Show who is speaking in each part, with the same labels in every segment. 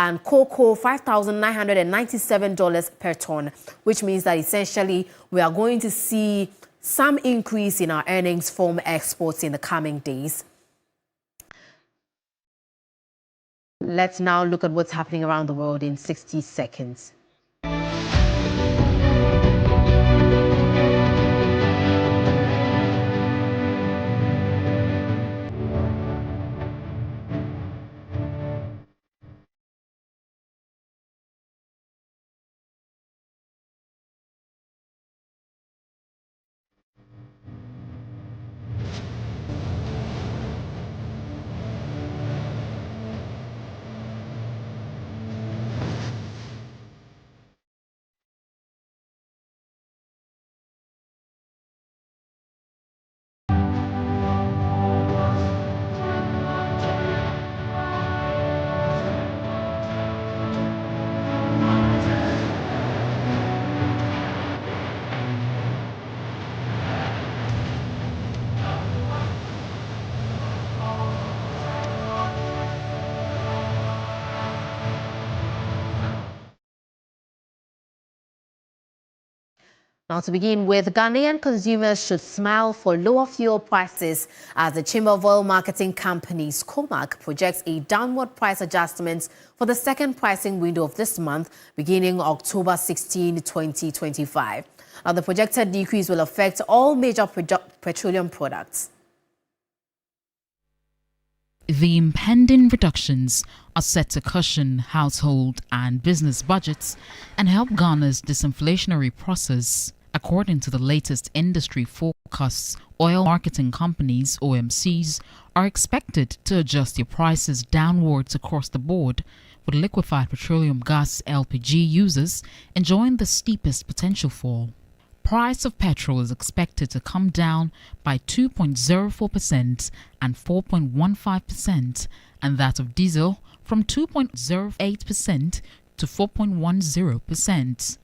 Speaker 1: and cocoa $5,997 per ton, which means that essentially we are going to see some increase in our earnings from exports in the coming days. Let's now look at what's happening around the world in 60 seconds. Now, to begin with, Ghanaian consumers should smile for lower fuel prices as the Chamber of Oil Marketing Companies, COMAC, projects a downward price adjustment for the second pricing window of this month, beginning October 16, 2025. Now, the projected decrease will affect all major petroleum products.
Speaker 2: The impending reductions are set to cushion household and business budgets and help Ghana's disinflationary process. According to the latest industry forecasts, oil marketing companies, OMCs, are expected to adjust their prices downwards across the board, with liquefied petroleum gas LPG users enjoying the steepest potential fall. Price of petrol is expected to come down by 2.04% and 4.15%, and that of diesel from 2.08% to 4.10%.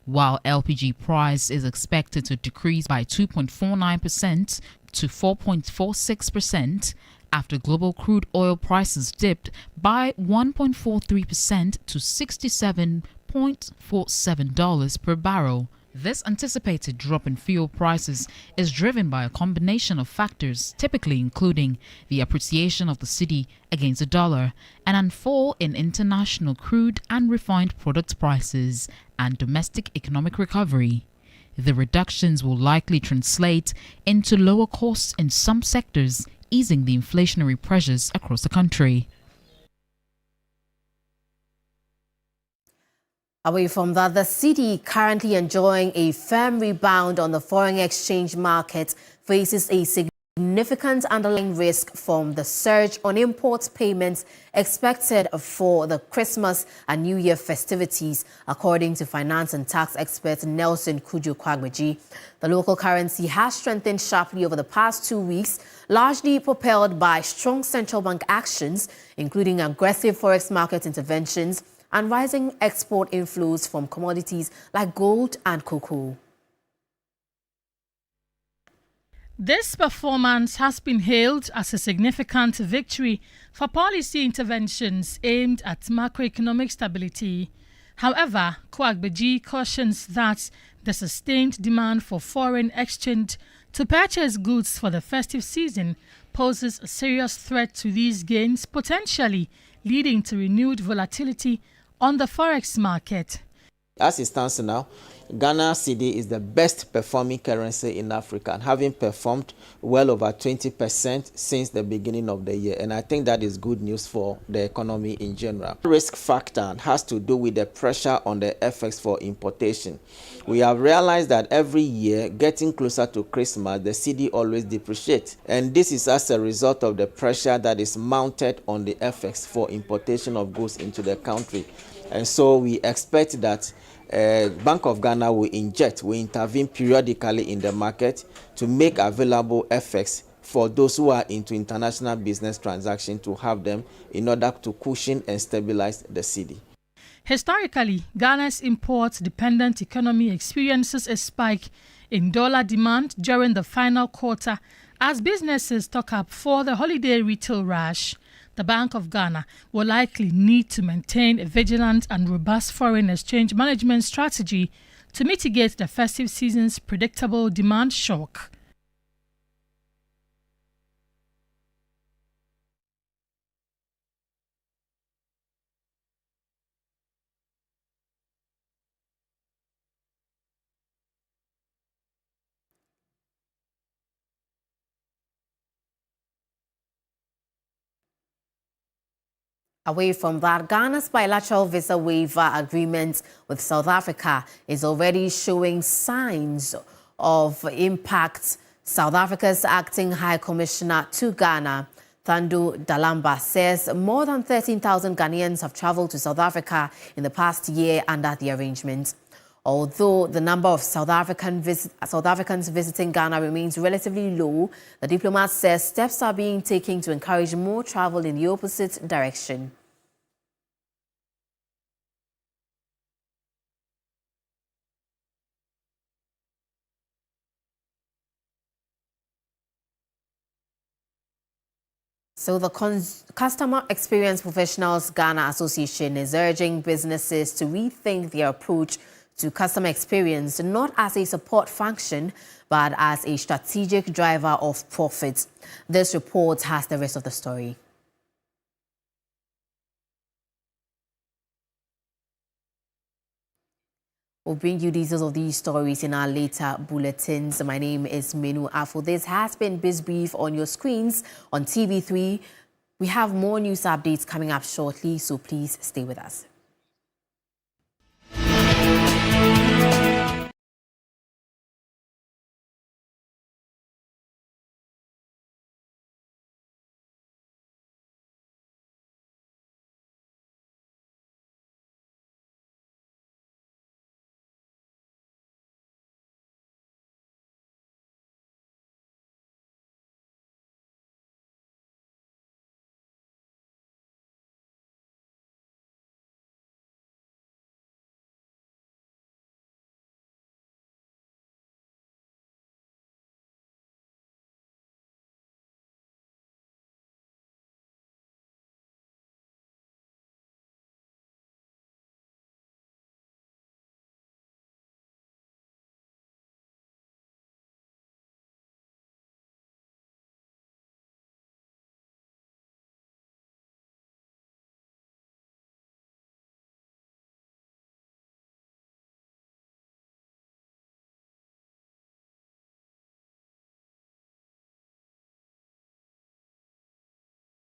Speaker 2: While LPG price is expected to decrease by 2.49% to 4.46% after global crude oil prices dipped by 1.43% to $67.47 per barrel. This anticipated drop in fuel prices is driven by a combination of factors, typically including the appreciation of the cedi against the dollar and a fall in international crude and refined product prices and domestic economic recovery. The reductions will likely translate into lower costs in some sectors, easing the inflationary pressures across the country.
Speaker 1: Away from that, the cedi, currently enjoying a firm rebound on the foreign exchange market, faces a significant underlying risk from the surge on import payments expected for the Christmas and New Year festivities, according to finance and tax expert Nelson Kujo-Kwagbeji. The local currency has strengthened sharply over the past 2 weeks, largely propelled by strong central bank actions, including aggressive forex market interventions and rising export inflows from commodities like gold and cocoa.
Speaker 3: This performance has been hailed as a significant victory for policy interventions aimed at macroeconomic stability. However, Kwagbeji cautions that the sustained demand for foreign exchange to purchase goods for the festive season poses a serious threat to these gains, potentially leading to renewed volatility on the forex market.
Speaker 4: As it stands now, Ghana cedi is the best performing currency in Africa, and having performed well over 20% since the beginning of the year. And I think that is good news for the economy in general. Risk factor has to do with the pressure on the FX for importation. We have realized that every year, getting closer to Christmas, the cedi always depreciates. And this is as a result of the pressure that is mounted on the FX for importation of goods into the country. And so we expect that Bank of Ghana will intervene periodically in the market to make available FX for those who are into international business transactions, to have them in order to cushion and stabilize the cedi.
Speaker 3: Historically, Ghana's import-dependent economy experiences a spike in dollar demand during the final quarter as businesses stock up for the holiday retail rush. the Bank of Ghana will likely need to maintain a vigilant and robust foreign exchange management strategy to mitigate the festive season's predictable demand shock.
Speaker 1: Away from that, Ghana's bilateral visa waiver agreement with South Africa is already showing signs of impact. South Africa's acting High Commissioner to Ghana, Thando Dalamba, says more than 13,000 Ghanaians have traveled to South Africa in the past year under the arrangement. Although the number of South Africans visiting Ghana remains relatively low, the diplomat says steps are being taken to encourage more travel in the opposite direction. So the Customer Experience Professionals Ghana Association is urging businesses to rethink their approach to customer experience, not as a support function, but as a strategic driver of profit. This report has the rest of the story. We'll bring you details of these stories in our later bulletins. My name is Menu Afo. This has been Bizbrief on your screens on TV3. We have more news updates coming up shortly, so please stay with us.